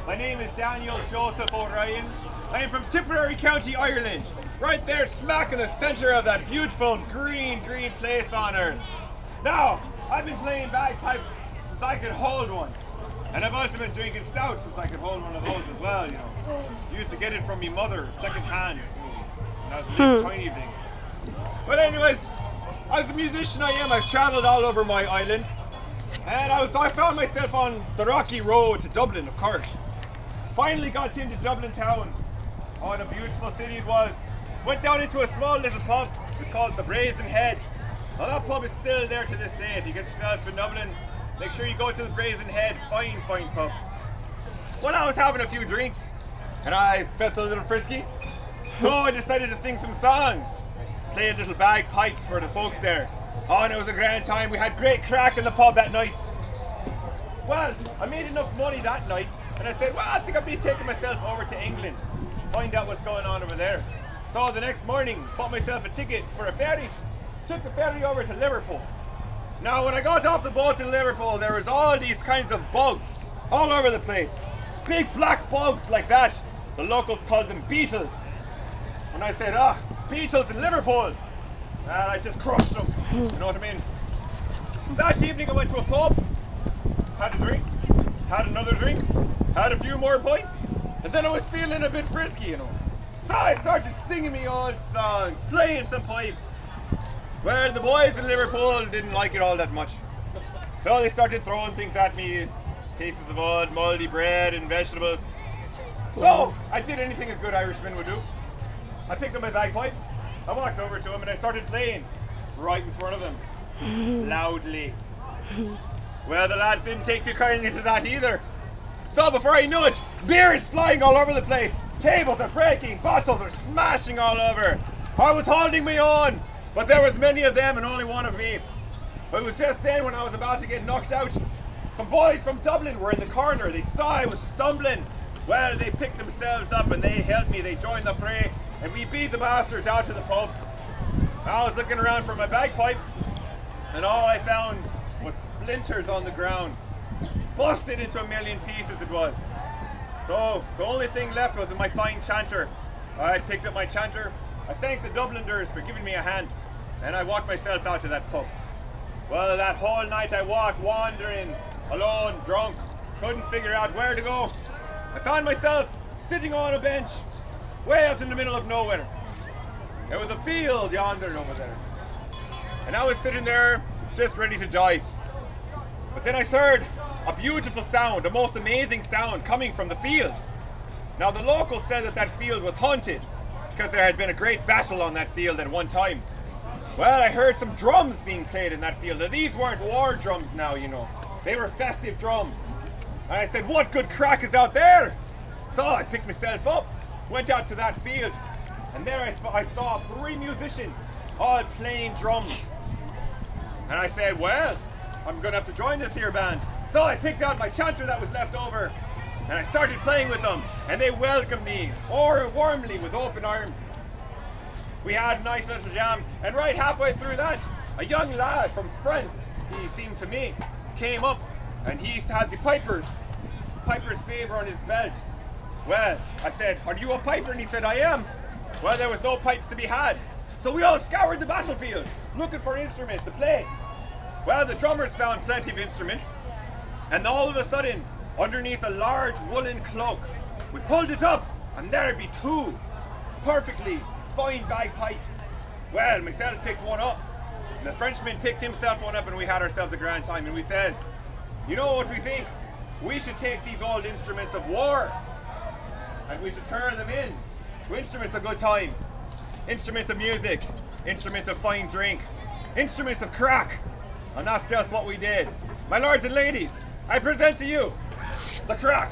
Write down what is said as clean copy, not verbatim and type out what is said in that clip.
My name is Daniel Joseph O'Ryan. I am from Tipperary County, Ireland. Right there, smack in the centre of that beautiful green place on earth. Now, I've been playing bagpipes since I could hold one. And I've also been drinking stout since I could hold one of those as well, you know. Used to get it from my mother, second hand, when I was a little tiny thing. But anyways, as a musician I've travelled all over my island. And I found myself on the rocky road to Dublin, of course. Finally got into Dublin town. What a beautiful city it was. Went down into a small little pub. It's called the Brazen Head. Well, that pub is still there to this day. If you get yourself in Dublin, make sure you go to the Brazen Head. Fine pub. Well, I was having a few drinks, and I felt a little frisky. So I decided to sing some songs. Played little bagpipes for the folks there. Oh, and it was a grand time. We had great crack in the pub that night. Well, I made enough money that night, and I said, well, I think I'll be taking myself over to England, find out what's going on over there. So the next morning, bought myself a ticket for a ferry, took the ferry over to Liverpool. Now, when I got off the boat in Liverpool, there was all these kinds of bugs all over the place. Big black bugs like that. The locals called them beetles. And I said, beetles in Liverpool. And I just crushed them, you know what I mean? That evening I went to a pub, had a drink, had another drink, had a few more pints, and then I was feeling a bit frisky, you know. So I started singing me old songs, playing some pipes. Well, the boys in Liverpool didn't like it all that much. So they started throwing things at me, pieces of old mouldy bread and vegetables. So I did anything a good Irishman would do. I picked up my bagpipes, I walked over to them and I started playing right in front of them, loudly. Well, the lads didn't take too kindly to that either. So before I knew it, beer is flying all over the place. Tables are breaking, bottles are smashing all over. I was holding me on, but there was many of them and only one of me. But it was just then when I was about to get knocked out. Some boys from Dublin were in the corner. They saw I was stumbling. Well, they picked themselves up and they helped me. They joined the fray. And we beat the bastards out to the pub. I was looking around for my bagpipes, and all I found was splinters on the ground. Busted into a million pieces it was. So the only thing left was my fine chanter. I picked up my chanter. I thanked the Dubliners for giving me a hand, and I walked myself out to that pub. Well, that whole night I walked wandering, alone, drunk, couldn't figure out where to go. I found myself sitting on a bench way out in the middle of nowhere. There was a field yonder over there. And I was sitting there just ready to die. But then I heard a beautiful sound, a most amazing sound coming from the field. Now the locals said that that field was haunted because there had been a great battle on that field at one time. Well, I heard some drums being played in that field. Now these weren't war drums now, you know. They were festive drums. And I said, what good crack is out there? So I picked myself up, went out to that field, and there I saw 3 musicians all playing drums. And I said, well, I'm going to have to join this here band. So I picked out my chanter that was left over, and I started playing with them, and they welcomed me warmly with open arms. We had a nice little jam, and right halfway through that, a young lad from France, he seemed to me, came up, and he had the piper's favour on his belt. Well, I said, are you a piper? And he said, I am. Well, there was no pipes to be had. So we all scoured the battlefield, looking for instruments to play. Well, the drummers found plenty of instruments. And all of a sudden, underneath a large woolen cloak, we pulled it up, and there'd be 2 perfectly fine bagpipes. Well, myself picked one up, and the Frenchman picked himself one up, and we had ourselves a grand time. And we said, you know what we think? We should take these old instruments of war, and we should turn them in to instruments of good time, instruments of music, instruments of fine drink, instruments of crack. And that's just what we did. My lords and ladies, I present to you the crack.